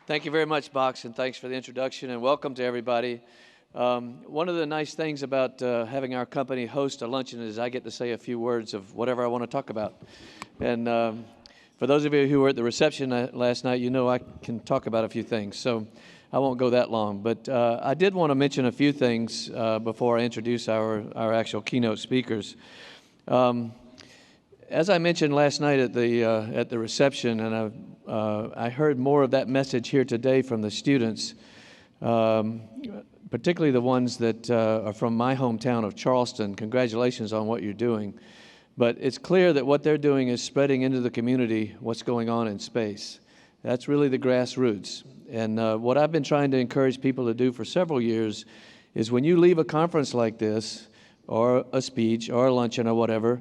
Thank you very much, Box, and thanks for the introduction, and welcome to everybody. One of the nice things about having our company host a luncheon is I get to say a few words of whatever I want to talk about. And for those of you who were at the reception last night, you know I can talk about a few things, so I won't go that long. But I did want to mention a few things before I introduce our actual keynote speakers. As I mentioned last night at the reception, and I heard more of that message here today from the students, particularly the ones that are from my hometown of Charleston. Congratulations on what you're doing. But it's clear that what they're doing is spreading into the community what's going on in space. That's really the grassroots. And what I've been trying to encourage people to do for several years is when you leave a conference like this, or a speech, or a luncheon, or whatever,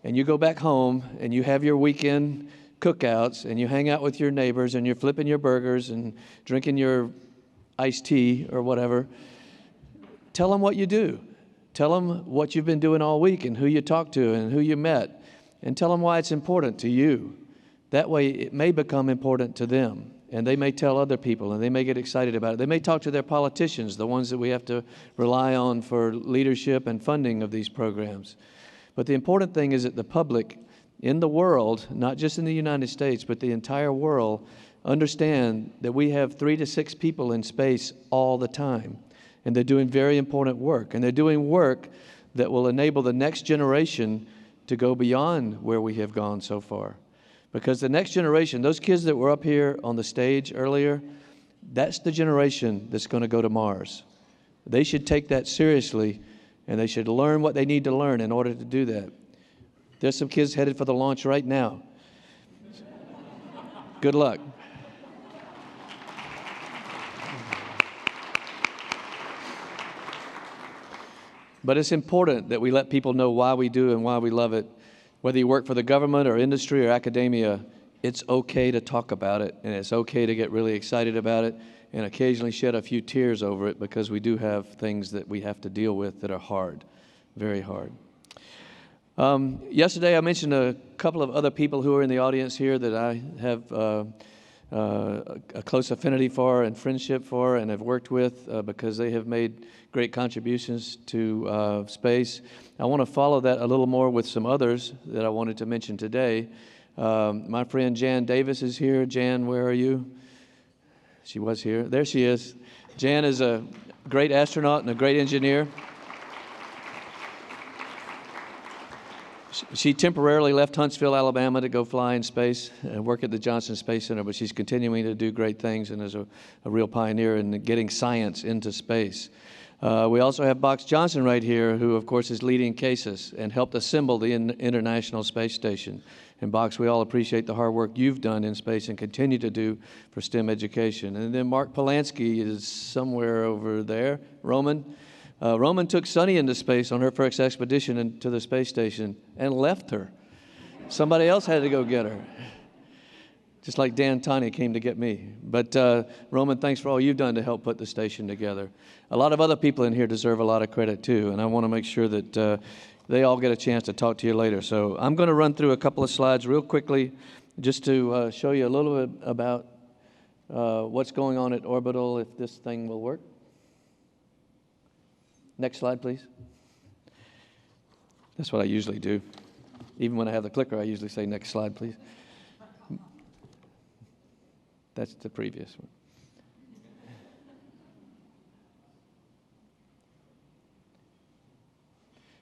and you go back home and you have your weekend cookouts and you hang out with your neighbors and you're flipping your burgers and drinking your iced tea or whatever, tell them what you do. Tell them what you've been doing all week and who you talked to and who you met, and tell them why it's important to you. That way it may become important to them, and they may tell other people, and they may get excited about it. They may talk to their politicians, the ones that we have to rely on for leadership and funding of these programs. But the important thing is that the public in the world, not just in the United States, but the entire world, understand that we have 3 to 6 people in space all the time. And they're doing very important work. And they're doing work that will enable the next generation to go beyond where we have gone so far. Because the next generation, those kids that were up here on the stage earlier, that's the generation that's going to go to Mars. They should take that seriously, and they should learn what they need to learn in order to do that. There's some kids headed for the launch right now. Good luck. But it's important that we let people know why we do and why we love it. Whether you work for the government or industry or academia, it's okay to talk about it, and it's okay to get really excited about it and occasionally shed a few tears over it, because we do have things that we have to deal with that are hard, very hard. Yesterday I mentioned a couple of other people who are in the audience here that I have a close affinity for and friendship for and have worked with because they have made great contributions to space. I want to follow that a little more with some others that I wanted to mention today. My friend Jan Davis is here. Jan, where are you? She was here. There she is. Jan is a great astronaut and a great engineer. She temporarily left Huntsville, Alabama to go fly in space and work at the Johnson Space Center, but she's continuing to do great things and is a real pioneer in getting science into space. We also have Box Johnson right here, who of course is leading CASIS and helped assemble the International Space Station. And Box, we all appreciate the hard work you've done in space and continue to do for STEM education. And then Mark Polanski is somewhere over there. Roman took Sunny into space on her first expedition to the space station and left her. Somebody else had to go get her, just like Dan Tani came to get me. But Roman, thanks for all you've done to help put the station together. A lot of other people in here deserve a lot of credit too, and I want to make sure that they all get a chance to talk to you later. So I'm going to run through a couple of slides real quickly just to show you a little bit about what's going on at Orbital, if this thing will work. Next slide, please. That's what I usually do. Even when I have the clicker, I usually say, next slide, please. That's the previous one.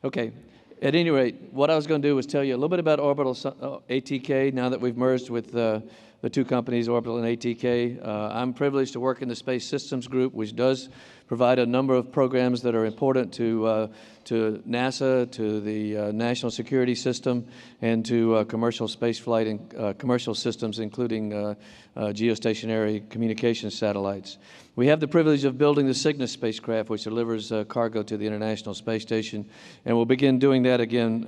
Okay. At any rate, what I was going to do was tell you a little bit about Orbital ATK now that we've merged with the two companies, Orbital and ATK. I'm privileged to work in the Space Systems Group, which does provide a number of programs that are important to NASA, to the national security system, and to commercial spaceflight and commercial systems, including geostationary communications satellites. We have the privilege of building the Cygnus spacecraft, which delivers cargo to the International Space Station, and we'll begin doing that again,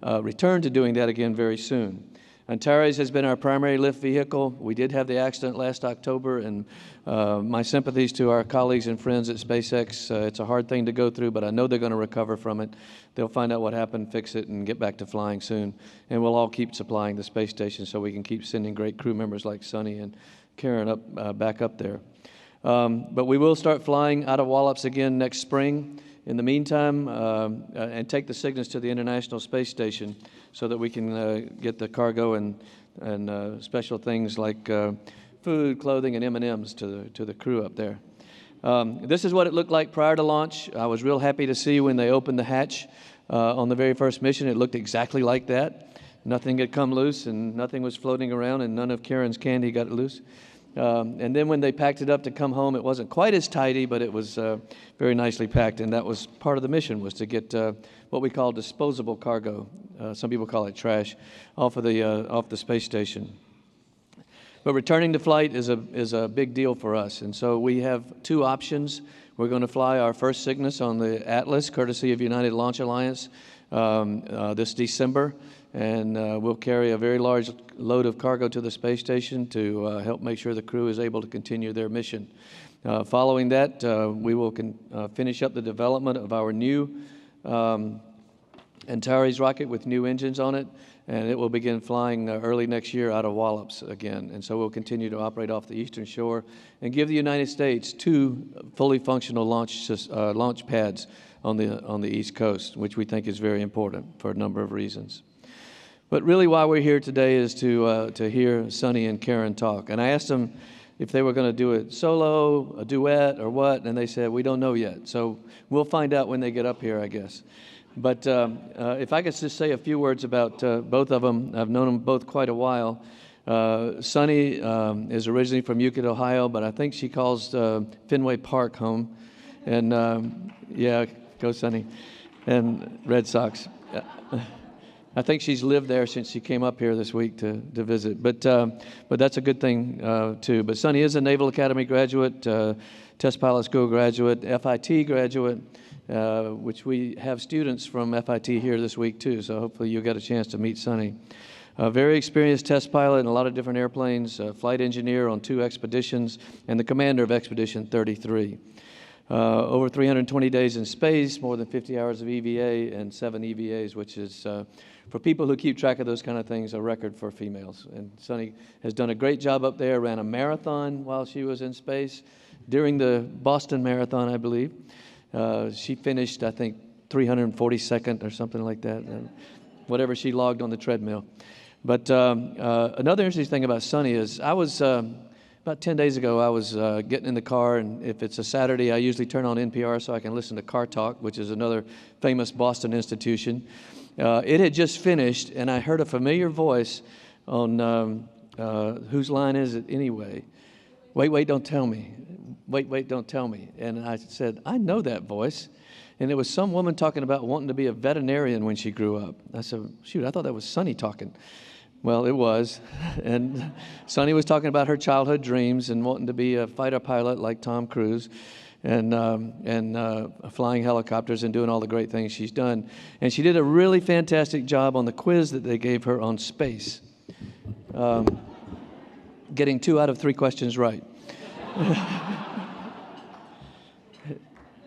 return to doing that again very soon. Antares has been our primary lift vehicle. We did have the accident last October, and my sympathies to our colleagues and friends at SpaceX. It's a hard thing to go through, but I know they're going to recover from it. They'll find out what happened, fix it, and get back to flying soon. And we'll all keep supplying the space station so we can keep sending great crew members like Sunny and Karen back up there. But we will start flying out of Wallops again next spring. In the meantime, and take the Cygnus to the International Space Station so that we can get the cargo and special things like food, clothing, and M&Ms to the crew up there. This is what it looked like prior to launch. I was real happy to see when they opened the hatch on the very first mission. It looked exactly like that. Nothing had come loose, and nothing was floating around, and none of Karen's candy got loose. And then when they packed it up to come home, it wasn't quite as tidy, but it was very nicely packed. And that was part of the mission, was to get what we call disposable cargo. Some people call it trash, off the space station. But returning to flight is a big deal for us. And so we have two options. We're going to fly our first Cygnus on the Atlas, courtesy of United Launch Alliance, this December. And we'll carry a very large load of cargo to the space station to help make sure the crew is able to continue their mission. Following that, we will finish up the development of our new Antares rocket with new engines on it, and it will begin flying early next year out of Wallops again. And so we'll continue to operate off the eastern shore and give the United States two fully functional launch pads on the East Coast, which we think is very important for a number of reasons. But really why we're here today is to hear Sunny and Karen talk. And I asked them if they were going to do it solo, a duet, or what, and they said, we don't know yet. So we'll find out when they get up here, I guess. But if I could just say a few words about both of them. I've known them both quite a while. Sunny is originally from Euclid, Ohio, but I think she calls Fenway Park home. And yeah, go Sunny. And Red Sox. I think she's lived there since she came up here this week to visit. But that's a good thing, too. But Sunny is a Naval Academy graduate, Test Pilot School graduate, FIT graduate, which we have students from FIT here this week, too. So hopefully you'll get a chance to meet Sunny. A very experienced test pilot in a lot of different airplanes, flight engineer on 2 expeditions, and the commander of Expedition 33. Over 320 days in space, more than 50 hours of EVA, and 7 EVAs, which is, for people who keep track of those kind of things, a record for females. And Sunny has done a great job up there, ran a marathon while she was in space. During the Boston Marathon, I believe, she finished, I think, 342nd or something like that, whatever she logged on the treadmill. But another interesting thing about Sunny is I was... About 10 days ago, I was getting in the car, and if it's a Saturday, I usually turn on NPR so I can listen to Car Talk, which is another famous Boston institution. It had just finished, and I heard a familiar voice on whose line is it anyway? Wait, don't tell me. Wait, don't tell me. And I said, I know that voice. And it was some woman talking about wanting to be a veterinarian when she grew up. I said, shoot, I thought that was Sunny talking. Well, it was, and Sunny was talking about her childhood dreams and wanting to be a fighter pilot like Tom Cruise, and flying helicopters and doing all the great things she's done. And she did a really fantastic job on the quiz that they gave her on space, getting 2 out of 3 questions right.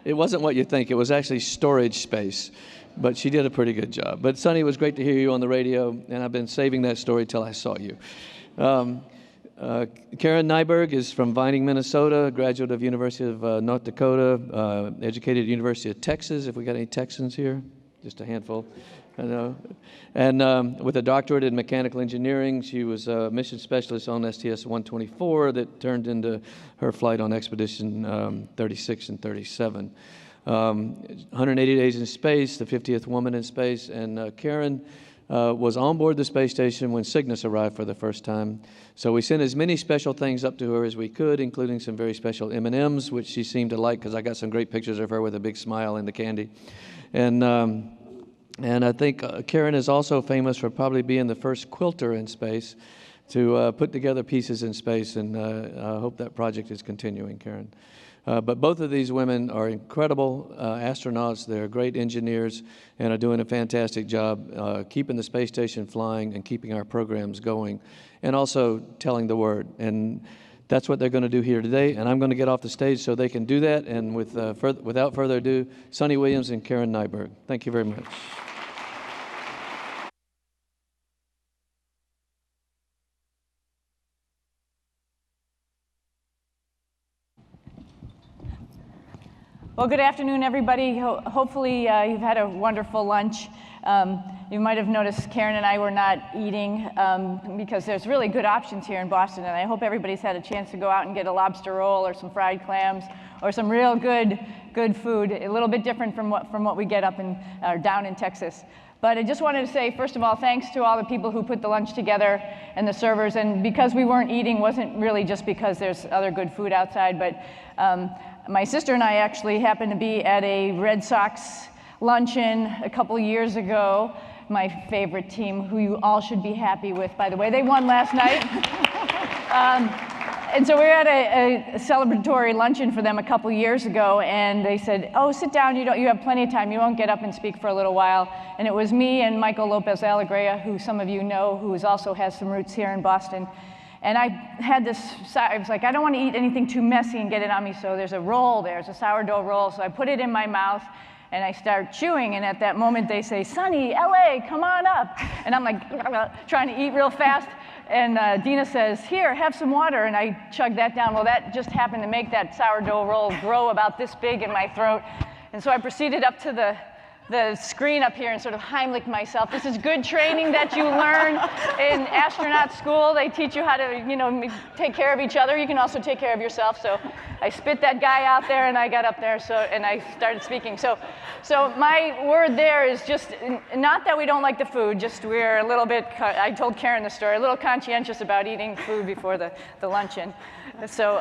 It wasn't what you think. It was actually storage space. But she did a pretty good job. But Sunny, it was great to hear you on the radio, and I've been saving that story till I saw you. Karen Nyberg is from Vining, Minnesota, graduate of University of North Dakota, educated at University of Texas, if we got any Texans here, just a handful. I know. And with a doctorate in mechanical engineering, she was a mission specialist on STS-124 that turned into her flight on Expedition 36 and 37. 180 days in space, the 50th woman in space, and Karen was on board the space station when Cygnus arrived for the first time. So we sent as many special things up to her as we could, including some very special M&Ms, which she seemed to like because I got some great pictures of her with a big smile and the candy. And I think Karen is also famous for probably being the first quilter in space to put together pieces in space, and I hope that project is continuing, Karen. But both of these women are incredible astronauts. They're great engineers and are doing a fantastic job keeping the space station flying and keeping our programs going, and also telling the word. And that's what they're going to do here today. And I'm going to get off the stage so they can do that. And without further ado, Sunny Williams and Karen Nyberg. Thank you very much. Well, good afternoon, everybody. Hopefully you've had a wonderful lunch. You might have noticed Karen and I were not eating because there's really good options here in Boston, and I hope everybody's had a chance to go out and get a lobster roll or some fried clams or some real good food, a little bit different from what we get up down in Texas. But I just wanted to say, first of all, thanks to all the people who put the lunch together and the servers. And because we weren't eating wasn't really just because there's other good food outside, but my sister and I actually happened to be at a Red Sox luncheon a couple years ago, my favorite team, who you all should be happy with, by the way. They won last night. And so we were at a celebratory luncheon for them a couple years ago, and they said, oh, sit down, you have plenty of time, you won't get up and speak for a little while. And it was me and Michael Lopez Alegria, who some of you know, who also has some roots here in Boston. And I had this, I was like, I don't want to eat anything too messy and get it on me, so there's a roll there, it's a sourdough roll, so I put it in my mouth, and I start chewing, and at that moment they say, Sunny, LA, come on up. And I'm like, trying to eat real fast. And Dina says, here, have some water, and I chug that down. Well, that just happened to make that sourdough roll grow about this big in my throat. And so I proceeded up to the screen up here and sort of Heimlich myself. This is good training that you learn in astronaut school. They teach you how to, take care of each other. You can also take care of yourself. So I spit that guy out there, and I got up there, and I started speaking. So my word there is just, not that we don't like the food, just we're a little bit, I told Karen the story, a little conscientious about eating food before the luncheon. So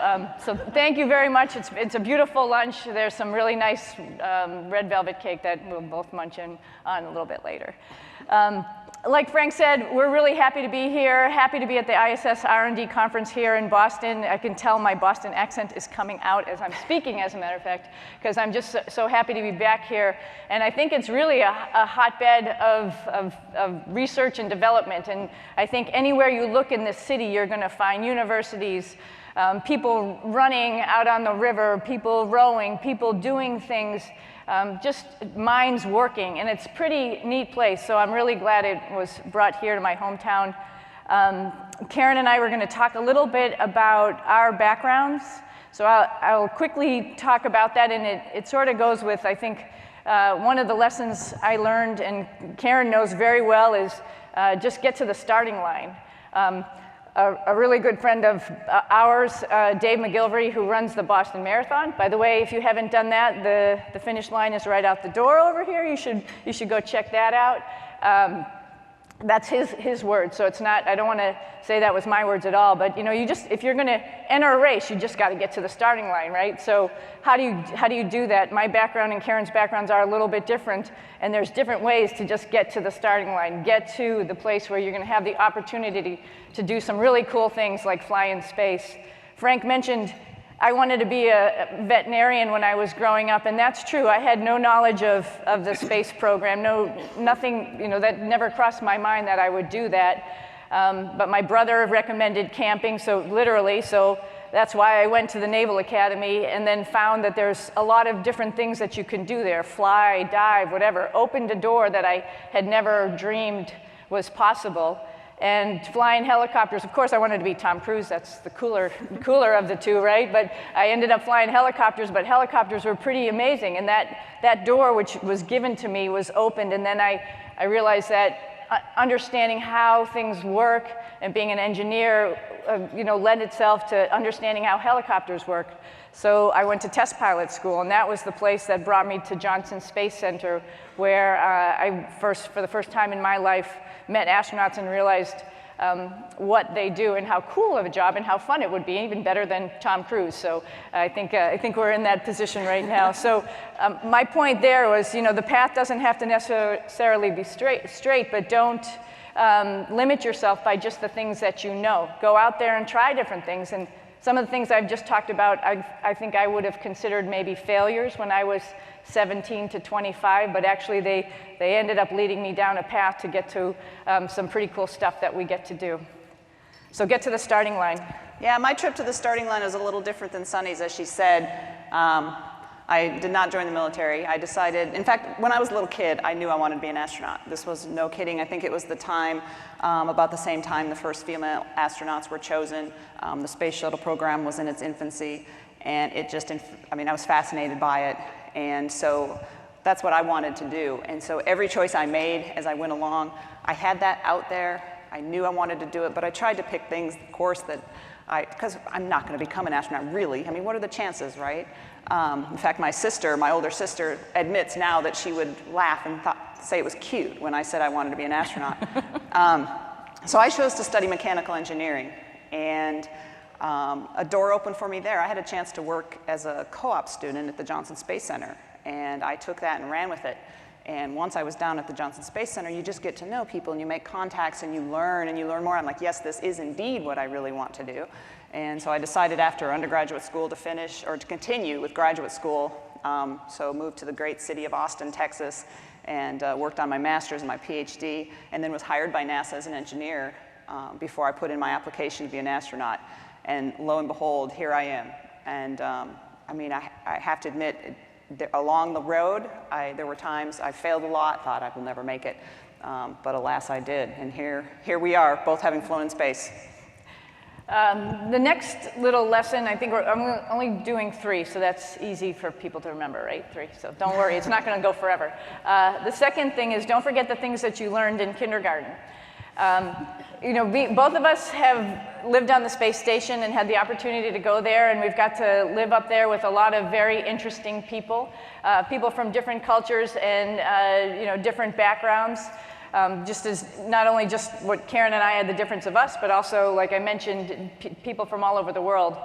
thank you very much. It's a beautiful lunch. There's some really nice red velvet cake that we'll both munch on a little bit later. Like Frank said, we're really happy to be here, happy to be at the ISSRDC conference here in Boston. I can tell my Boston accent is coming out as I'm speaking, as a matter of fact, because I'm just so happy to be back here. And I think it's really a hotbed of research and development. And I think anywhere you look in this city, you're going to find universities, people running out on the river, people rowing, people doing things, just minds working, and it's a pretty neat place, so I'm really glad it was brought here to my hometown. Karen and I were going to talk a little bit about our backgrounds, so I'll quickly talk about that, and it sort of goes with, I think, one of the lessons I learned, and Karen knows very well, is just get to the starting line. A really good friend of ours, Dave McGilvery, who runs the Boston Marathon. By the way, if you haven't done that, the finish line is right out the door over here. You should go check that out. That's his word, so it's not, I don't want to say that was my words at all, but if you're going to enter a race, you just got to get to the starting line, right? So how do you do that? My background and Karen's backgrounds are a little bit different, and there's different ways to just get to the starting line, get to the place where you're going to have the opportunity to do some really cool things like fly in space. Frank mentioned I wanted to be a veterinarian when I was growing up, and that's true. I had no knowledge of the space program, nothing, that never crossed my mind that I would do that. But my brother recommended camping, so that's why I went to the Naval Academy and then found that there's a lot of different things that you can do there, fly, dive, whatever. Opened a door that I had never dreamed was possible. And flying helicopters, of course I wanted to be Tom Cruise, that's the cooler of the two, right? But I ended up flying helicopters, but helicopters were pretty amazing. And that door, which was given to me, was opened, and then I realized that understanding how things work and being an engineer, lend itself to understanding how helicopters work. So I went to test pilot school, and that was the place that brought me to Johnson Space Center, where I for the first time in my life, met astronauts and realized what they do and how cool of a job and how fun it would be, even better than Tom Cruise. So I think we're in that position right now. So my point there was, the path doesn't have to necessarily be straight, but don't limit yourself by just the things that you know. Go out there and try different things. And some of the things I've just talked about, I think I would have considered maybe failures when I was 17 to 25, but actually they ended up leading me down a path to get to some pretty cool stuff that we get to do. So get to the starting line. Yeah, my trip to the starting line is a little different than Sunny's, as she said. I did not join the military. I decided, in fact, when I was a little kid, I knew I wanted to be an astronaut. This was no kidding. I think it was the time, about the same time the first female astronauts were chosen. The space shuttle program was in its infancy, and it just, I was fascinated by it. And so that's what I wanted to do. And so every choice I made as I went along, I had that out there. I knew I wanted to do it, but I tried to pick things, of course, that because I'm not going to become an astronaut, really. I mean, what are the chances, right? In fact, my sister, my older sister, admits now that she would laugh and say it was cute when I said I wanted to be an astronaut. So I chose to study mechanical engineering, and a door opened for me there. I had a chance to work as a co-op student at the Johnson Space Center, and I took that and ran with it. And once I was down at the Johnson Space Center, you just get to know people, and you make contacts, and you learn more. I'm like, yes, this is indeed what I really want to do. And so I decided after undergraduate school to finish, or to continue with graduate school. So moved to the great city of Austin, Texas, and worked on my master's and my PhD, and then was hired by NASA as an engineer before I put in my application to be an astronaut. And lo and behold, here I am. And I mean, I have to admit, along the road, there were times I failed a lot, thought I will never make it, but alas, I did. And here we are, both having flown in space. The next little lesson, I think I'm only doing 3, so that's easy for people to remember, right? 3, so don't worry, it's not going to go forever. The second thing is don't forget the things that you learned in kindergarten. You know, both of us have lived on the space station and had the opportunity to go there, and we've got to live up there with a lot of very interesting people, people from different cultures and you know, different backgrounds. Just as not only just what Karen and I had the difference of us, but also, like I mentioned, people from all over the world.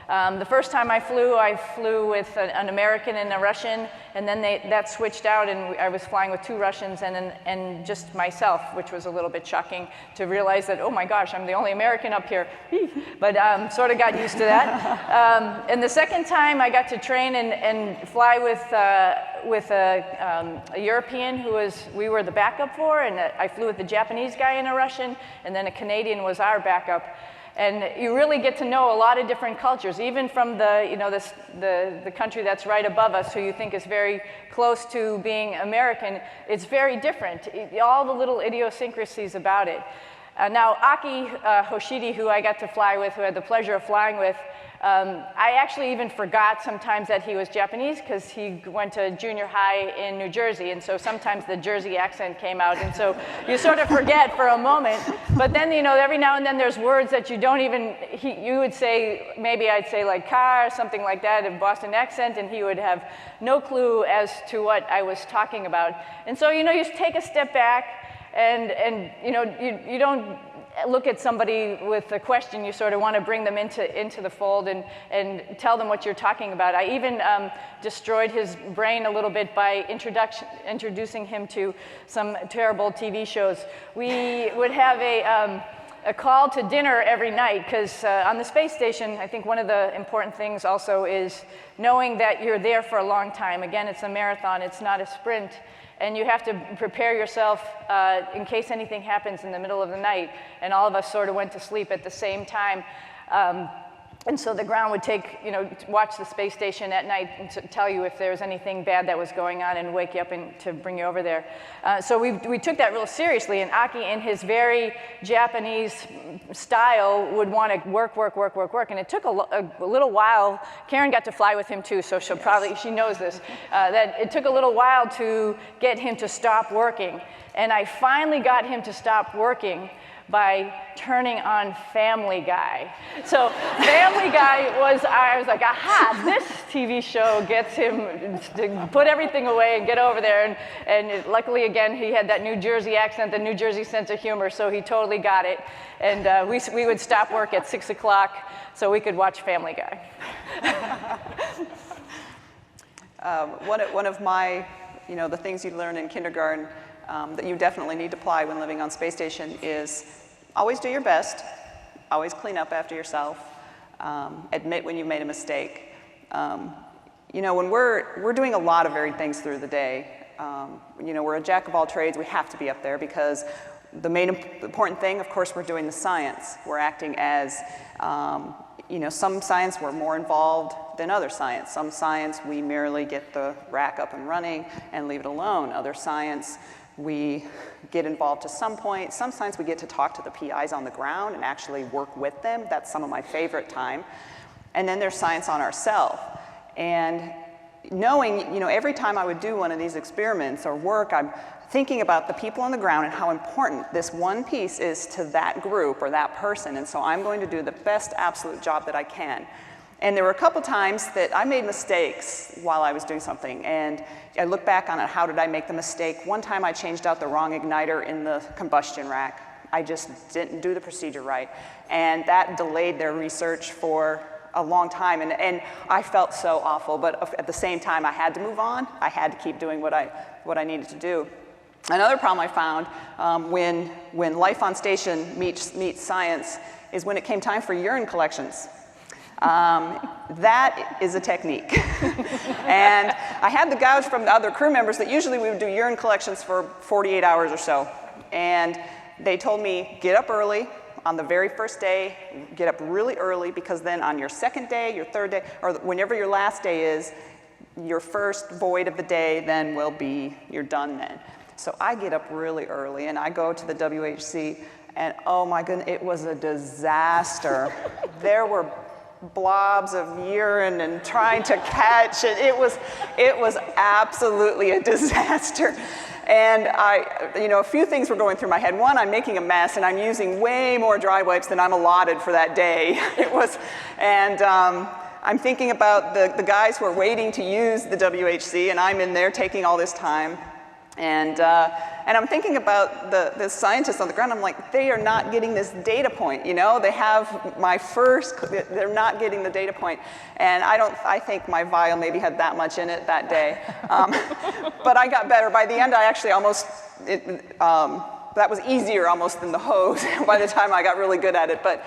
The first time I flew with an American and a Russian, and then that switched out, and I was flying with 2 Russians and just myself, which was a little bit shocking to realize that, oh my gosh, I'm the only American up here. But sort of got used to that. And the second time I got to train and fly with a European who we were the backup for, and I flew with a Japanese guy and a Russian, and then a Canadian was our backup. And you really get to know a lot of different cultures, even from the country that's right above us, who you think is very close to being American. It's very different, all the little idiosyncrasies about it. Now, Aki Hoshide, who I got to fly with, who I had the pleasure of flying with, I actually even forgot sometimes that he was Japanese because he went to junior high in New Jersey, and so sometimes the Jersey accent came out, and so you sort of forget for a moment. But then, you know, every now and then there's words that you don't even, you would say, maybe I'd say like car, or something like that in Boston accent, and he would have no clue as to what I was talking about. And so, you know, you take a step back, and you know, you don't look at somebody with a question, you sort of want to bring them into the fold and tell them what you're talking about. I even destroyed his brain a little bit by introducing him to some terrible TV shows. We would have a call to dinner every night, because on the space station, I think one of the important things also is knowing that you're there for a long time. Again, it's a marathon, it's not a sprint. And you have to prepare yourself in case anything happens in the middle of the night. And all of us sort of went to sleep at the same time. And so the ground would watch the space station at night and to tell you if there was anything bad that was going on and wake you up and to bring you over there. So we took that real seriously. And Aki, in his very Japanese style, would want to work. And it took a little while. Karen got to fly with him too, so she knows this, that it took a little while to get him to stop working. And I finally got him to stop working by turning on Family Guy. So Family Guy I was like, aha, this TV show gets him to put everything away and get over there. And luckily, again, he had that New Jersey accent, the New Jersey sense of humor, so he totally got it. And we would stop work at 6 o'clock so we could watch Family Guy. One of my, the things you learn in kindergarten that you definitely need to apply when living on space station is always do your best, always clean up after yourself, admit when you've made a mistake. When we're doing a lot of varied things through the day, we're a jack of all trades. We have to be up there because the main important thing, of course, we're doing the science. We're acting as, some science we're more involved than other science. Some science we merely get the rack up and running and leave it alone. Other science we get involved to some point. Some science we get to talk to the PIs on the ground and actually work with them. That's some of my favorite time. And then there's science on ourselves. And knowing, every time I would do one of these experiments or work, I'm thinking about the people on the ground and how important this one piece is to that group or that person. And so I'm going to do the best absolute job that I can. And there were a couple times that I made mistakes while I was doing something. And I look back on it, how did I make the mistake? One time I changed out the wrong igniter in the combustion rack. I just didn't do the procedure right. And that delayed their research for a long time. And I felt so awful, but at the same time I had to move on. I had to keep doing what I needed to do. Another problem I found when life on station meets science is when it came time for urine collections. That is a technique. And I had the gouge from the other crew members that usually we would do urine collections for 48 hours or so. And they told me, get up early on the very first day, get up really early, because then on your second day, your third day, or whenever your last day is, your first void of the day then will be, you're done then. So I get up really early and I go to the WHC, and oh my goodness, it was a disaster. There were blobs of urine and trying to catch it. It was absolutely a disaster. And a few things were going through my head. One, I'm making a mess and I'm using way more dry wipes than I'm allotted for that day. I'm thinking about the guys who are waiting to use the WHC, and I'm in there taking all this time. And I'm thinking about the scientists on the ground. I'm like, they are not getting this data point, They have they're not getting the data point. And I think my vial maybe had that much in it that day. But I got better. By the end, I actually that was easier almost than the hose by the time I got really good at it. But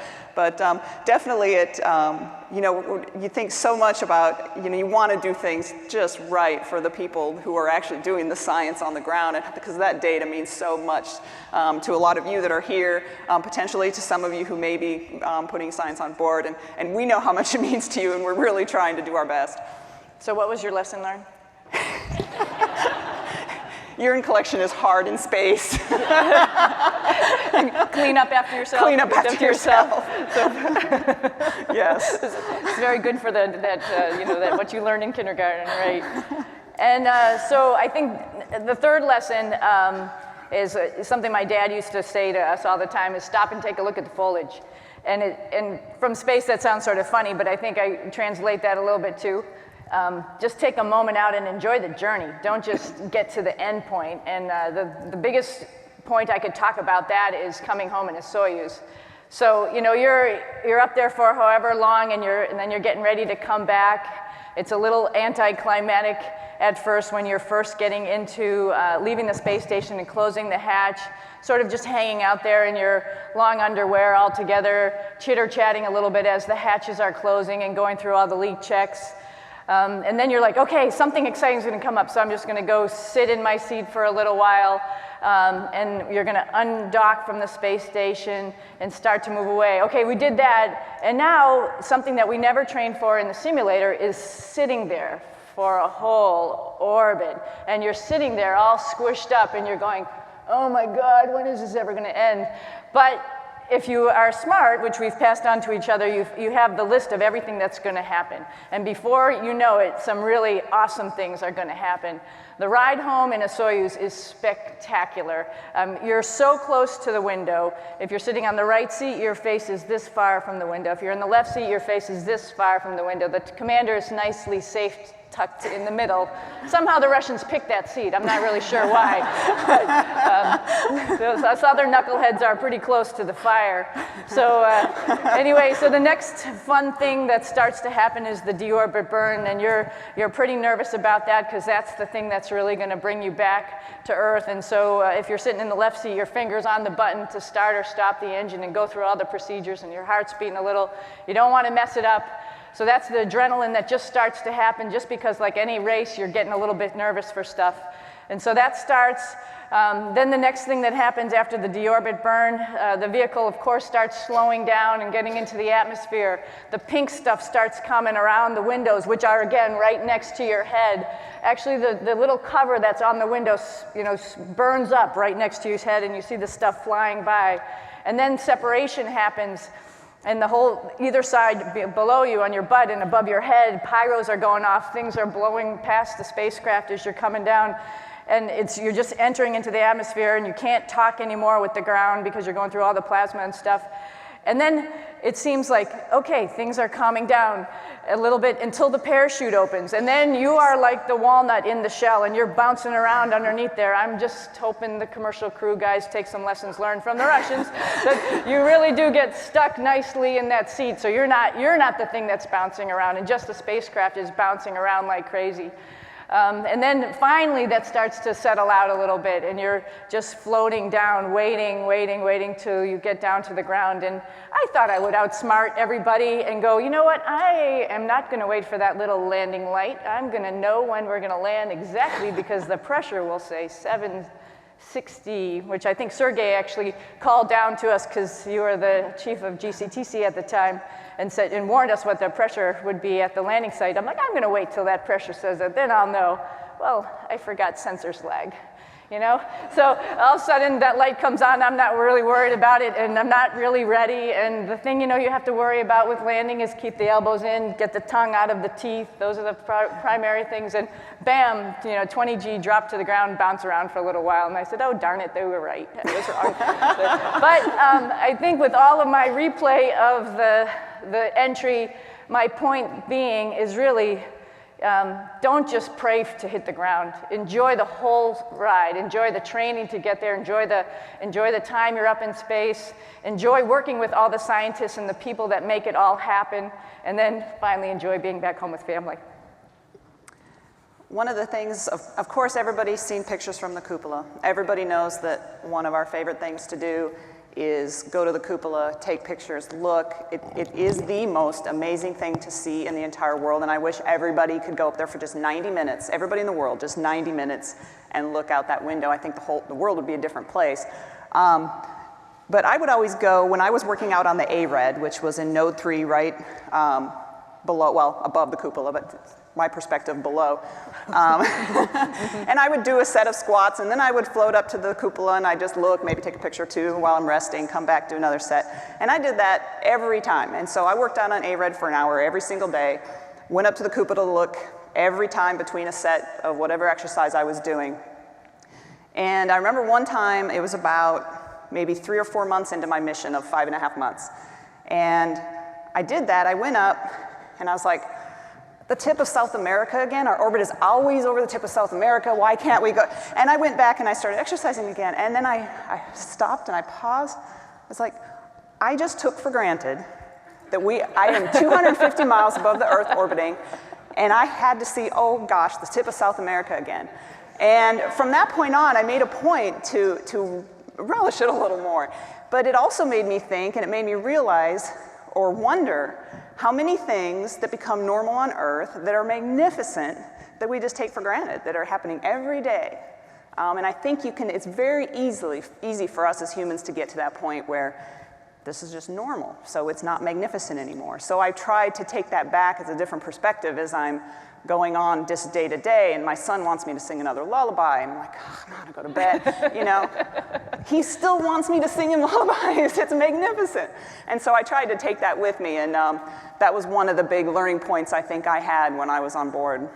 definitely you think so much about, you want to do things just right for the people who are actually doing the science on the ground, because that data means so much to a lot of you that are here, potentially to some of you who may be putting science on board, and we know how much it means to you, and we're really trying to do our best. So what was your lesson learned? Urine collection is hard in space. Clean up after yourself. Clean up after yourself. Yes. It's very good for that what you learned in kindergarten, right? And so I think the third lesson is something my dad used to say to us all the time: is stop and take a look at the foliage. And from space that sounds sort of funny, but I think I translate that a little bit too. Just take a moment out and enjoy the journey. Don't just get to the end point. And the biggest point I could talk about that is coming home in a Soyuz. So you're up there for however long, and then you're getting ready to come back. It's a little anticlimactic at first when you're first getting into leaving the space station and closing the hatch, sort of just hanging out there in your long underwear all together, chitter-chatting a little bit as the hatches are closing and going through all the leak checks. And then you're like, okay, something exciting is going to come up, so I'm just going to go sit in my seat for a little while, and you're going to undock from the space station and start to move away. Okay, we did that, and now something that we never trained for in the simulator is sitting there for a whole orbit, and you're sitting there all squished up, and you're going, oh my God, when is this ever going to end? But if you are smart, which we've passed on to each other, you have the list of everything that's going to happen. And before you know it, some really awesome things are going to happen. The ride home in a Soyuz is spectacular. You're so close to the window. If you're sitting on the right seat, your face is this far from the window. If you're in the left seat, your face is this far from the window. The commander is nicely safe tucked in the middle. Somehow the Russians picked that seat. I'm not really sure why. But, us other knuckleheads are pretty close to the fire. So anyway, so the next fun thing that starts to happen is the deorbit burn, and you're pretty nervous about that, because that's the thing that's really going to bring you back to Earth. And so if you're sitting in the left seat, your finger's on the button to start or stop the engine and go through all the procedures, and your heart's beating a little. You don't want to mess it up. So that's the adrenaline that just starts to happen, just because, like any race, you're getting a little bit nervous for stuff. And so that starts. Then the next thing that happens after the deorbit burn, the vehicle, of course, starts slowing down and getting into the atmosphere. The pink stuff starts coming around the windows, which are, again, right next to your head. Actually, the little cover that's on the window, burns up right next to your head, and you see the stuff flying by. And then separation happens. And the whole, either side below you on your butt and above your head, pyros are going off, things are blowing past the spacecraft as you're coming down. And you're just entering into the atmosphere and you can't talk anymore with the ground because you're going through all the plasma and stuff. And then it seems like, okay, things are calming down a little bit until the parachute opens. And then you are like the walnut in the shell and you're bouncing around underneath there. I'm just hoping the commercial crew guys take some lessons learned from the Russians, that you really do get stuck nicely in that seat. So you're not the thing that's bouncing around, and just the spacecraft is bouncing around like crazy. And then finally that starts to settle out a little bit and you're just floating down, waiting till you get down to the ground. And I thought I would outsmart everybody and go, you know what, I am not gonna wait for that little landing light. I'm gonna know when we're gonna land exactly, because the pressure will say 760, which I think Sergey actually called down to us because you were the chief of GCTC at the time, and warned us what the pressure would be at the landing site. I'm like, I'm gonna wait till that pressure says it, then I'll know. Well, I forgot sensors lag, you know? So all of a sudden that light comes on, I'm not really worried about it, and I'm not really ready. And the thing you have to worry about with landing is keep the elbows in, get the tongue out of the teeth. Those are the primary things. And bam, 20G drop to the ground, bounce around for a little while. And I said, oh, darn it, they were right. I was wrong. But I think with all of my replay of the entry, my point being is really, don't just pray to hit the ground. Enjoy the whole ride. Enjoy the training to get there. Enjoy the time you're up in space. Enjoy working with all the scientists and the people that make it all happen. And then finally enjoy being back home with family. One of the things, of course, everybody's seen pictures from the cupola. Everybody knows that one of our favorite things to do is go to the cupola, take pictures, look. It is the most amazing thing to see in the entire world, and I wish everybody could go up there for just 90 minutes, everybody in the world, just 90 minutes, and look out that window. I think the world would be a different place. But I would always go, when I was working out on the ARED, which was in Node 3, right below, well, above the cupola, but my perspective below. And I would do a set of squats, and then I would float up to the cupola, and I'd just look, maybe take a picture or two while I'm resting, come back, do another set. And I did that every time. And so I worked out on ARED for an hour every single day, went up to the cupola to look every time between a set of whatever exercise I was doing. And I remember one time, it was about maybe 3 or 4 months into my mission of 5.5 months. And I did that, I went up, and I was like, the tip of South America again? Our orbit is always over the tip of South America. Why can't we go? And I went back and I started exercising again. And then I stopped and I paused. I was like, I just took for granted that I am 250 miles above the Earth orbiting, and I had to see, oh gosh, the tip of South America again. And from that point on, I made a point to relish it a little more. But it also made me think, and it made me realize or wonder how many things that become normal on Earth that are magnificent that we just take for granted, that are happening every day. And I think it's very easy for us as humans to get to that point where this is just normal, so it's not magnificent anymore. So I tried to take that back as a different perspective as I'm going on just day to day, and my son wants me to sing another lullaby, and I'm like, oh, I'm gonna go to bed, He still wants me to sing him lullabies. It's magnificent. And so I tried to take that with me, and that was one of the big learning points I think I had when I was on board.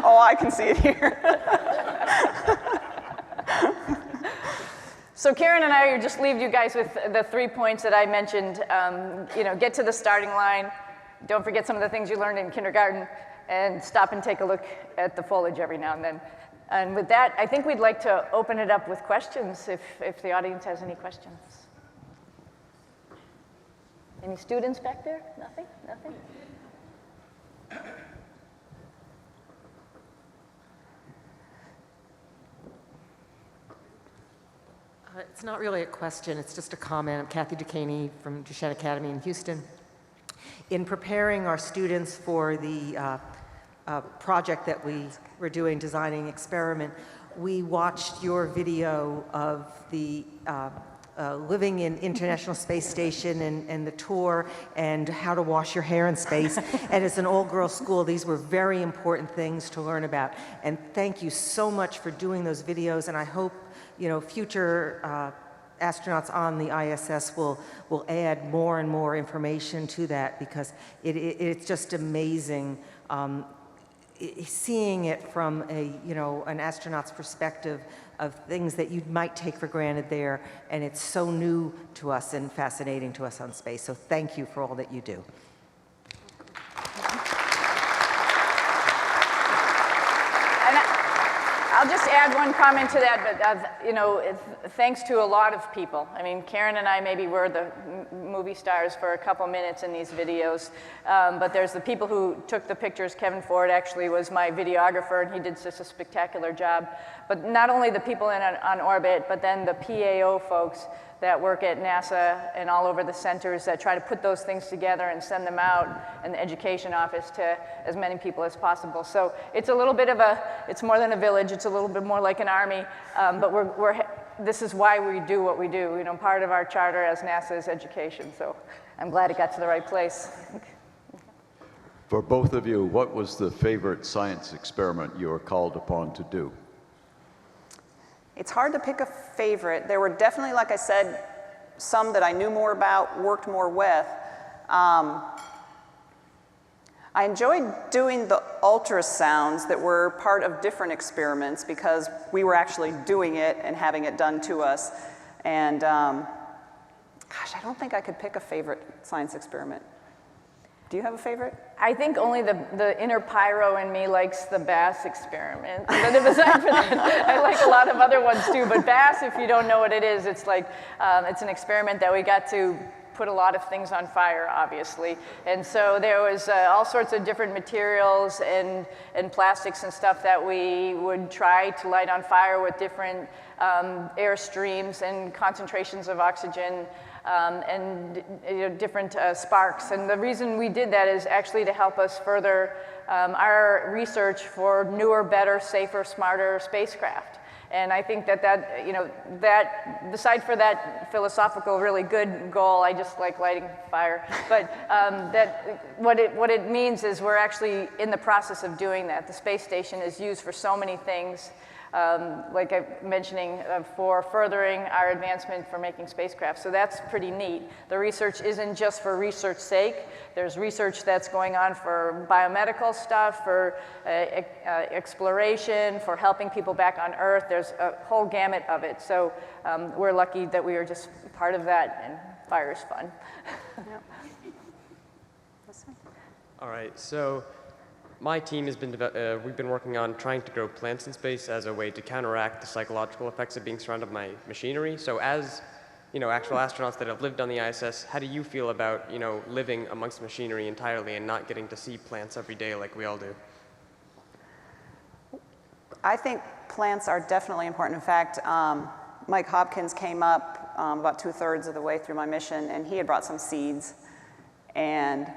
Oh, I can see it here. So Karen and I will just leave you guys with the 3 points that I mentioned. Get to the starting line. Don't forget some of the things you learned in kindergarten, and stop and take a look at the foliage every now and then. And with that, I think we'd like to open it up with questions if the audience has any questions. Any students back there? Nothing? Nothing? It's not really a question, it's just a comment. I'm Kathy Duquesne from Duchesne Academy in Houston. In preparing our students for the project that we were doing, designing experiment, we watched your video of the living in International Space Station and the tour and how to wash your hair in space. And as an all-girls school, these were very important things to learn about. And thank you so much for doing those videos, and I hope future astronauts on the ISS will add more and more information to that, because it's just amazing seeing it from an astronaut's perspective of things that you might take for granted there, and it's so new to us and fascinating to us on space. So thank you for all that you do. I'll just add one comment to that, but thanks to a lot of people. I mean, Karen and I maybe were the movie stars for a couple minutes in these videos, but there's the people who took the pictures. Kevin Ford actually was my videographer, and he did such a spectacular job. But not only the people on orbit, but then the PAO folks that work at NASA and all over the centers that try to put those things together and send them out, and the education office to as many people as possible. So it's a little bit of it's more than a village, it's a little bit more like an army, but this is why we do what we do. Part of our charter as NASA is education, so I'm glad it got to the right place. For both of you, what was the favorite science experiment you were called upon to do? It's hard to pick a favorite. There were definitely, like I said, some that I knew more about, worked more with. I enjoyed doing the ultrasounds that were part of different experiments, because we were actually doing it and having it done to us. And gosh, I don't think I could pick a favorite science experiment. Do you have a favorite? I think only the inner pyro in me likes the Bass experiment. But aside from that, I like a lot of other ones too. But Bass, if you don't know what it is, it's like, it's an experiment that we got to put a lot of things on fire, obviously. And so there was all sorts of different materials and plastics and stuff that we would try to light on fire with different air streams and concentrations of oxygen. And different sparks. And the reason we did that is actually to help us further our research for newer, better, safer, smarter spacecraft. And I think that beside for that philosophical, really good goal, I just like lighting fire. But what it means is we're actually in the process of doing that. The space station is used for so many things. Like I'm mentioning, for furthering our advancement for making spacecraft. So that's pretty neat. The research isn't just for research's sake. There's research that's going on for biomedical stuff, for exploration, for helping people back on Earth. There's a whole gamut of it. So we're lucky that we are just part of that, and fire is fun. Yep. All right, so my team has been, we've been working on trying to grow plants in space as a way to counteract the psychological effects of being surrounded by machinery. So as, actual astronauts that have lived on the ISS, how do you feel about, living amongst machinery entirely and not getting to see plants every day like we all do? I think plants are definitely important. In fact, Mike Hopkins came up about 2/3 of the way through my mission, and he had brought some seeds. And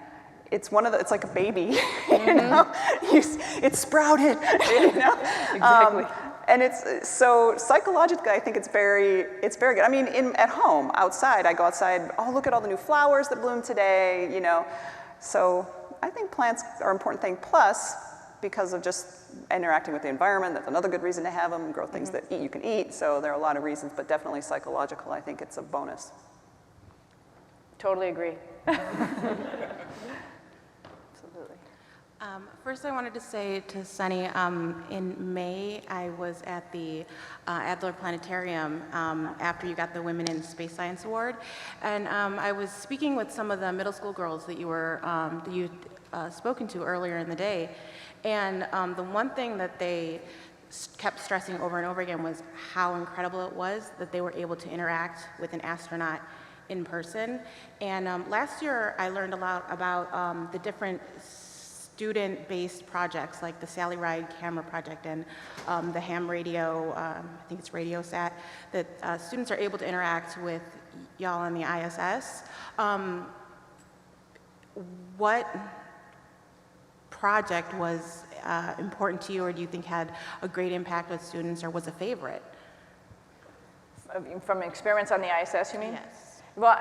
it's it's like a baby, it's sprouted, Exactly. and it's so psychologically, I think it's very good. I mean, at home, outside, I go outside. Oh, look at all the new flowers that bloom today, So I think plants are an important thing. Plus, because of just interacting with the environment, that's another good reason to have them. Grow things that you can eat. So there are a lot of reasons, but definitely psychological. I think it's a bonus. Totally agree. First, I wanted to say to Sunny, in May, I was at the Adler Planetarium after you got the Women in Space Science Award, and I was speaking with some of the middle school girls that you spoken to earlier in the day, and the one thing that they kept stressing over and over again was how incredible it was that they were able to interact with an astronaut in person. And last year, I learned a lot about the different student-based projects like the Sally Ride camera project and the ham radio, I think it's RadioSat, that students are able to interact with y'all on the ISS. What project was important to you, or do you think had a great impact with students, or was a favorite? From experience on the ISS, you mean? Yes. Well,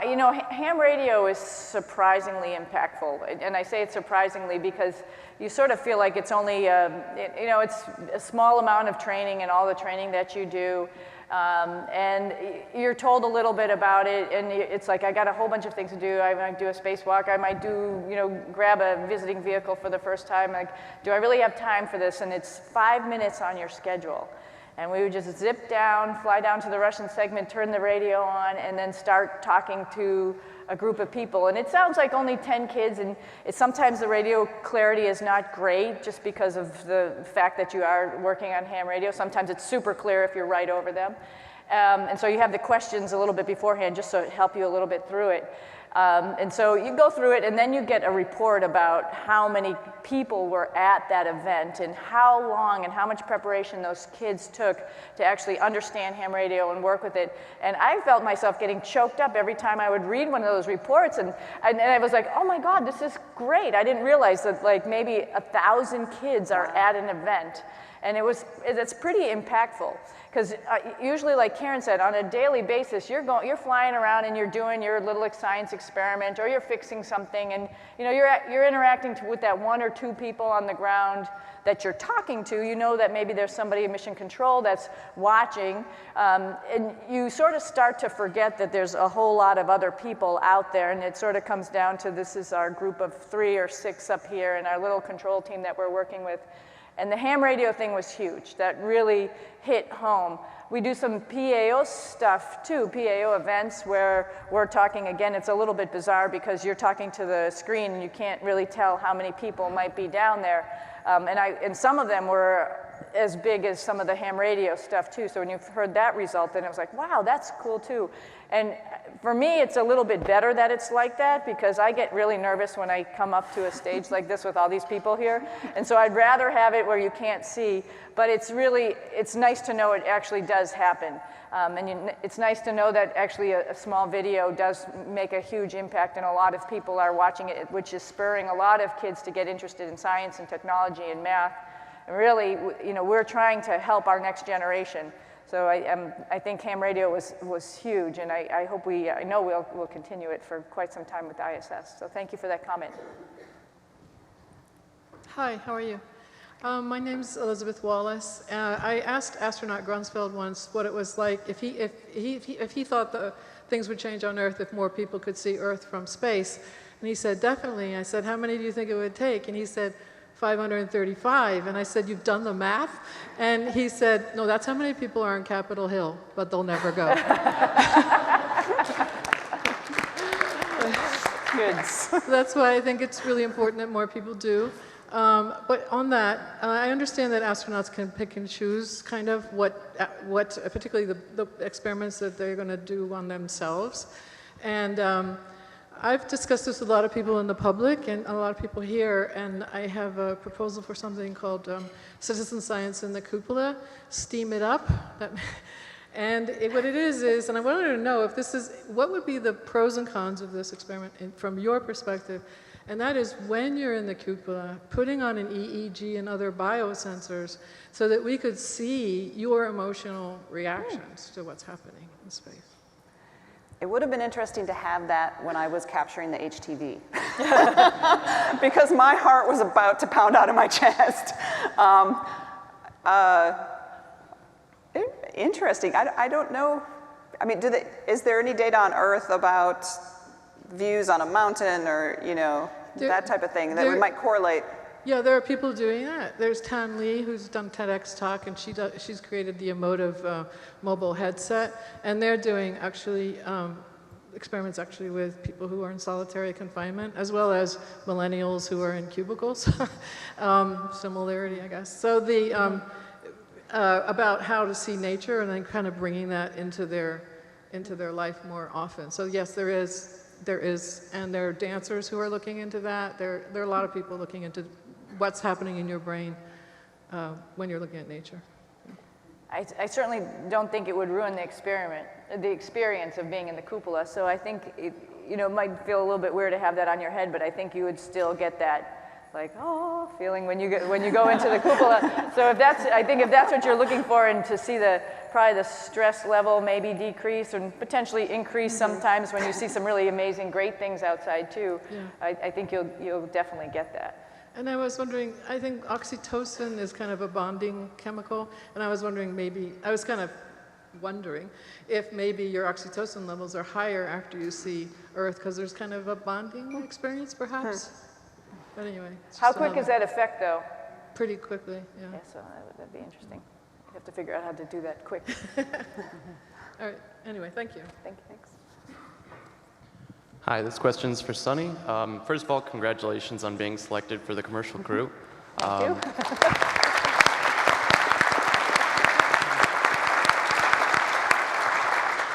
ham radio is surprisingly impactful. And I say it surprisingly because you sort of feel like it's only, it's a small amount of training and all the training that you do. And you're told a little bit about it, and it's like, I got a whole bunch of things to do. I might do a spacewalk. I might do, grab a visiting vehicle for the first time. Like, do I really have time for this? And it's 5 minutes on your schedule. And we would just zip down, fly down to the Russian segment, turn the radio on, and then start talking to a group of people. And it sounds like only 10 kids, and sometimes the radio clarity is not great just because of the fact that you are working on ham radio. Sometimes it's super clear if you're right over them. And so you have the questions a little bit beforehand just to help you a little bit through it. And so you go through it, and then you get a report about how many people were at that event and how long and how much preparation those kids took to actually understand ham radio and work with it. And I felt myself getting choked up every time I would read one of those reports, and I was like, oh my God, this is great. I didn't realize that like maybe 1,000 kids are at an event. And it's pretty impactful, because usually, like Karen said, on a daily basis, you're flying around and you're doing your little science experiment, or you're fixing something, and you're interacting with that 1 or 2 people on the ground that you're talking to. You know that maybe there's somebody in mission control that's watching, and you sort of start to forget that there's a whole lot of other people out there, and it sort of comes down to, this is our group of 3 or 6 up here and our little control team that we're working with. And the ham radio thing was huge. That really hit home. We do some PAO stuff too, PAO events where we're talking, again, it's a little bit bizarre because you're talking to the screen and you can't really tell how many people might be down there. And some of them were as big as some of the ham radio stuff too. So when you've heard that result, then it was like, wow, that's cool too. And for me, it's a little bit better that it's like that, because I get really nervous when I come up to a stage like this with all these people here. And so I'd rather have it where you can't see, but it's nice to know it actually does happen. It's nice to know that actually a small video does make a huge impact, and a lot of people are watching it, which is spurring a lot of kids to get interested in science and technology and math. And really, we're trying to help our next generation. So I think ham radio was huge, and I know we'll continue it for quite some time with ISS. So thank you for that comment. Hi, how are you? My name's Elizabeth Wallace. I asked astronaut Grunsfeld once what it was like if he thought the things would change on Earth if more people could see Earth from space. And he said, definitely. I said, how many do you think it would take? And he said, 535. And I said, you've done the math? And he said, no, that's how many people are on Capitol Hill, but they'll never go. Good. That's why I think it's really important that more people do. But on that, I understand that astronauts can pick and choose kind of what particularly the experiments that they're going to do on themselves. And I've discussed this with a lot of people in the public and a lot of people here, and I have a proposal for something called citizen science in the cupola, steam it up. And what it is, and I wanted to know if what would be the pros and cons of this experiment from your perspective, and that is when you're in the cupola, putting on an EEG and other biosensors so that we could see your emotional reactions to what's happening in space. It would have been interesting to have that when I was capturing the HTV, because my heart was about to pound out of my chest. Interesting. I don't know. I mean, is there any data on Earth about views on a mountain or that type of thing that we might correlate? Yeah, there are people doing that. There's Tan Lee, who's done TEDx Talk, and she's created the Emotive mobile headset, and they're doing actually experiments actually with people who are in solitary confinement, as well as millennials who are in cubicles. Similarity, I guess. So about how to see nature, and then kind of bringing that into their life more often. So yes, there is, and there are dancers who are looking into that. There are a lot of people looking into what's happening in your brain when you're looking at nature. I certainly don't think it would ruin the experience of being in the cupola. So I think it might feel a little bit weird to have that on your head, but I think you would still get that feeling when you go into the cupola. So I think if that's what you're looking for, and to see probably the stress level maybe decrease and potentially increase sometimes when you see some really amazing, great things outside too. Yeah. I think you'll definitely get that. And I was wondering, I think oxytocin is kind of a bonding chemical, and I was wondering I was kind of wondering if maybe your oxytocin levels are higher after you see Earth, because there's kind of a bonding experience, perhaps. But anyway. it's How just quick is another- that effect, though? Pretty quickly, yeah. Yeah, so that'd be interesting. You have to figure out how to do that quick. All right, anyway, thank you. Thanks. Hi, this question's for Sunny. First of all, congratulations on being selected for the commercial crew. Thank you.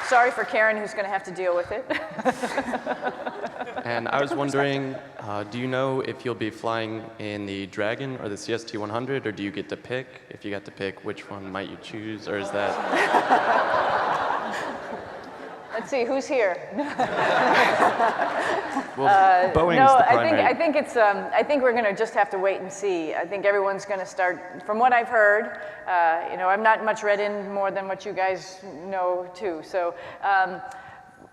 Sorry for Karen, who's going to have to deal with it. And I was wondering, do you know if you'll be flying in the Dragon or the CST-100, or do you get to pick? If you got to pick, which one might you choose, or is that... Let's see, who's here? Well, Boeing's No, the primary. I think it's. I think we're going to just have to wait and see. I think everyone's going to start. From what I've heard, you know, I'm not much read in more than what you guys know too. So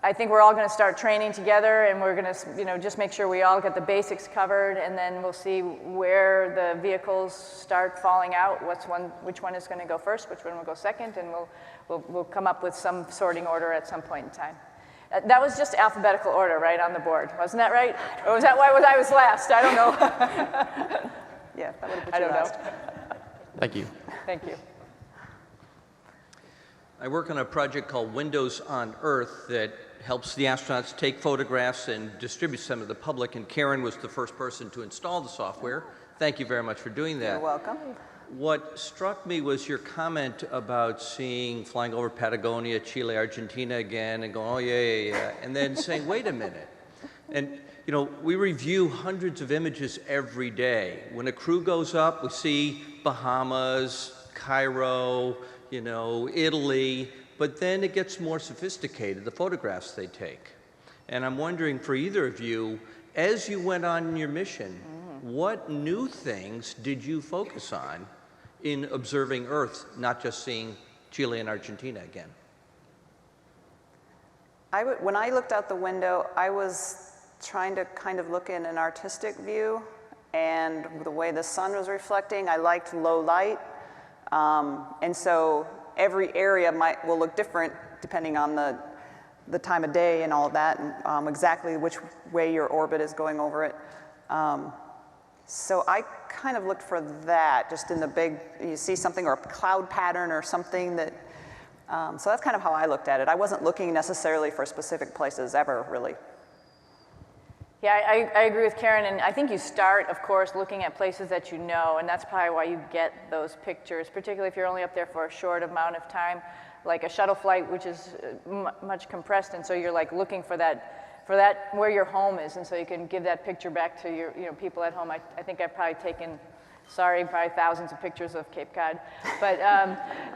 I think we're all going to start training together, and we're going to, you know, just make sure we all get the basics covered, and then we'll see where the vehicles start falling out. Which one is going to go first? Which one will go second? And we'll come up with some sorting order at some point in time. That was just alphabetical order, right, on the board. Wasn't that right? Or was that why I was last? I don't know. Yeah, that would have put I you don't last. know. Thank you. Thank you. I work on a project called Windows on Earth that helps the astronauts take photographs and distributes them to the public, and Karen was the first person to install the software. Thank you very much for doing that. You're welcome. What struck me was your comment about flying over Patagonia, Chile, Argentina again, and going, oh, yeah, and then saying, wait a minute. And, you know, we review hundreds of images every day. When a crew goes up, we see Bahamas, Cairo, you know, Italy, but then it gets more sophisticated, the photographs they take. And I'm wondering for either of you, as you went on your mission, what new things did you focus on in observing Earth, not just seeing Chile and Argentina again? When I looked out the window, I was trying to kind of look in an artistic view, and the way the sun was reflecting, I liked low light. And so every area will look different depending on the time of day and all of that, and exactly which way your orbit is going over it. So I kind of looked for that, just in the big, you see something, or a cloud pattern or something that, so that's kind of how I looked at it. I wasn't looking necessarily for specific places ever, really. Yeah, I agree with Karen, and I think you start, of course, looking at places that you know, and that's probably why you get those pictures, particularly if you're only up there for a short amount of time, like a shuttle flight, which is much compressed, and so you're like looking for that where your home is, and so you can give that picture back to your people at home. I think I've probably taken, probably thousands of pictures of Cape Cod, but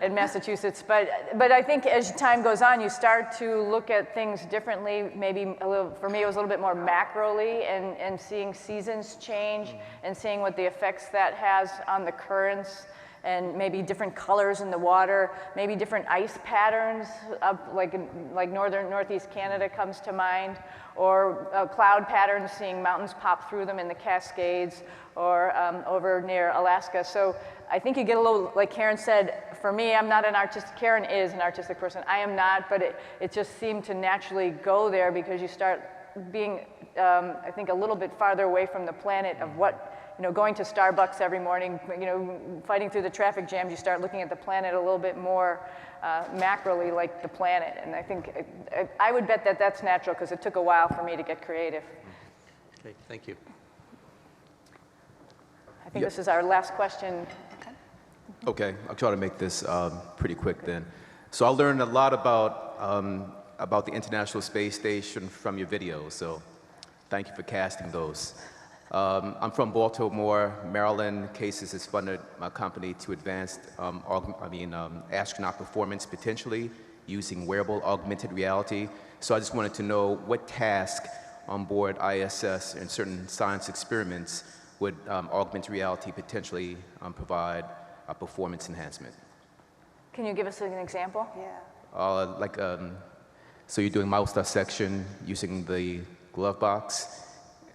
in Massachusetts. But I think as time goes on, you start to look at things differently. Maybe a little, for me, it was a little bit more macroly, and seeing seasons change, and seeing what the effects that has on the currents, and maybe different colors in the water, maybe different ice patterns up, like northeast Canada comes to mind, or cloud patterns, seeing mountains pop through them in the Cascades, or over near Alaska. So I think you get a little, like Karen said, for me, I'm not an artistic, Karen is an artistic person. I am not, but it just seemed to naturally go there, because you start being, I think, a little bit farther away from the planet of what, going to Starbucks every morning, fighting through the traffic jams, you start looking at the planet a little bit more macroly, like the planet. And I think, I would bet that that's natural, because it took a while for me to get creative. Okay, thank you. I think this is our last question. Okay, I'll try to make this pretty quick then. So I learned a lot about the International Space Station from your videos, so thank you for casting those. I'm from Baltimore, Maryland. CASES has funded my company to advance astronaut performance potentially using wearable augmented reality. So I just wanted to know what task on board ISS and certain science experiments would augmented reality potentially provide a performance enhancement. Can you give us an example? Yeah. So you're doing mouse dissection using the glove box,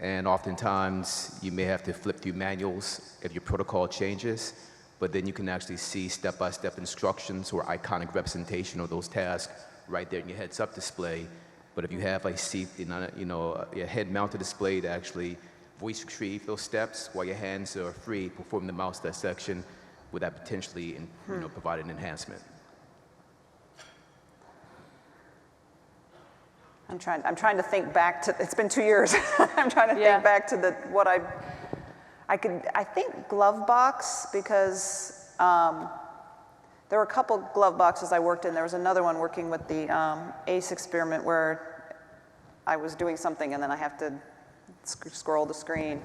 and oftentimes you may have to flip through manuals if your protocol changes. but then you can actually see step-by-step instructions or iconic representation of those tasks right there in your heads-up display. But if you have a a head-mounted display to actually voice retrieve those steps while your hands are free performing the mouse dissection, would that potentially provide an enhancement? I'm trying to think back to, it's been 2 years. I'm trying to think back to I think glove box, because there were a couple glove boxes I worked in. There was another one working with the ACE experiment where I was doing something and then I have to scroll the screen.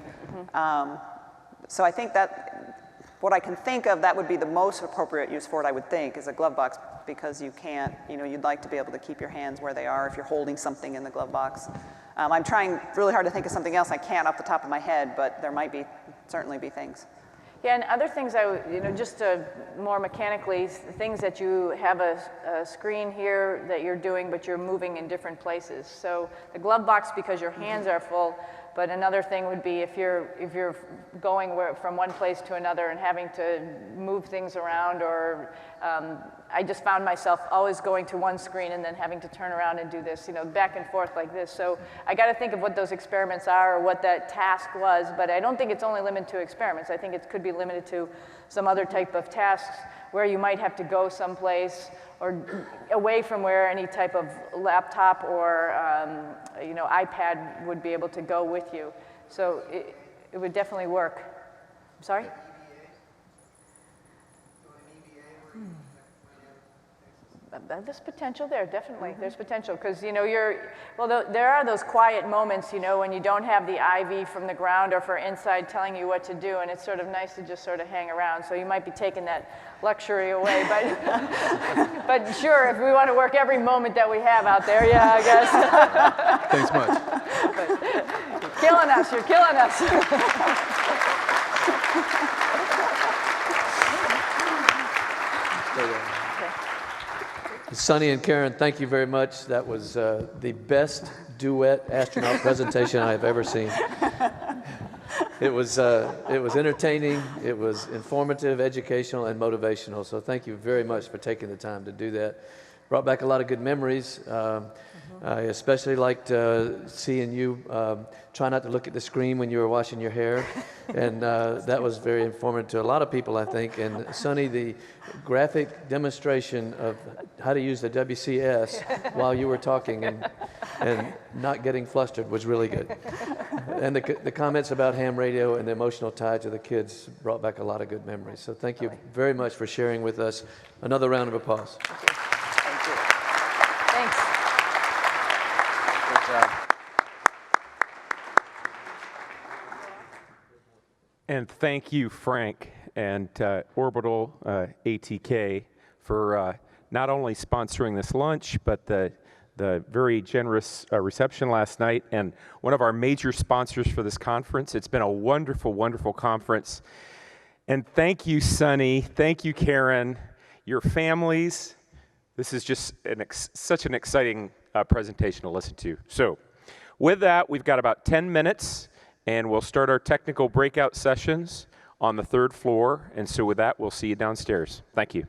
So I think that what I can think of, that would be the most appropriate use for it, I would think, is a glove box, because you can't, you'd like to be able to keep your hands where they are if you're holding something in the glove box. I'm trying really hard to think of something else. I can't off the top of my head, but there might certainly be things. Yeah, and other things just more mechanically, things that you have a screen here that you're doing, but you're moving in different places. So the glove box, because your hands are full, but another thing would be if you're going from one place to another and having to move things around, or I just found myself always going to one screen and then having to turn around and do this, back and forth like this. So I got to think of what those experiments are or what that task was, but I don't think it's only limited to experiments. I think it could be limited to some other type of tasks where you might have to go someplace or away from where any type of laptop or iPad would be able to go with you. So it would definitely work. I'm sorry? There's potential there, definitely. There's potential, because there are those quiet moments, when you don't have the IV from the ground or for inside telling you what to do, and it's sort of nice to just sort of hang around. So you might be taking that luxury away, but sure, if we want to work every moment that we have out there, yeah, I guess. Thanks much. You're killing us. You're killing us. Sunny and Karen, thank you very much. That was the best duet astronaut presentation I have ever seen. It was entertaining, it was informative, educational, and motivational. So thank you very much for taking the time to do that. Brought back a lot of good memories. I especially liked seeing you try not to look at the screen when you were washing your hair. And that was very informative to a lot of people, I think. And Sunny, the graphic demonstration of how to use the WCS while you were talking and not getting flustered was really good. And the comments about ham radio and the emotional tie to the kids brought back a lot of good memories. So thank you very much for sharing with us. Another round of applause. Thank you. Thank you. Thanks. Good job. And thank you, Frank, and Orbital ATK for not only sponsoring this lunch, but the very generous reception last night, and one of our major sponsors for this conference. It's been a wonderful, wonderful conference. And thank you, Sunny. Thank you, Karen. Your families. This is just such an exciting presentation to listen to. So with that, we've got about 10 minutes. And we'll start our technical breakout sessions on the 3rd floor. And so with that, we'll see you downstairs. Thank you.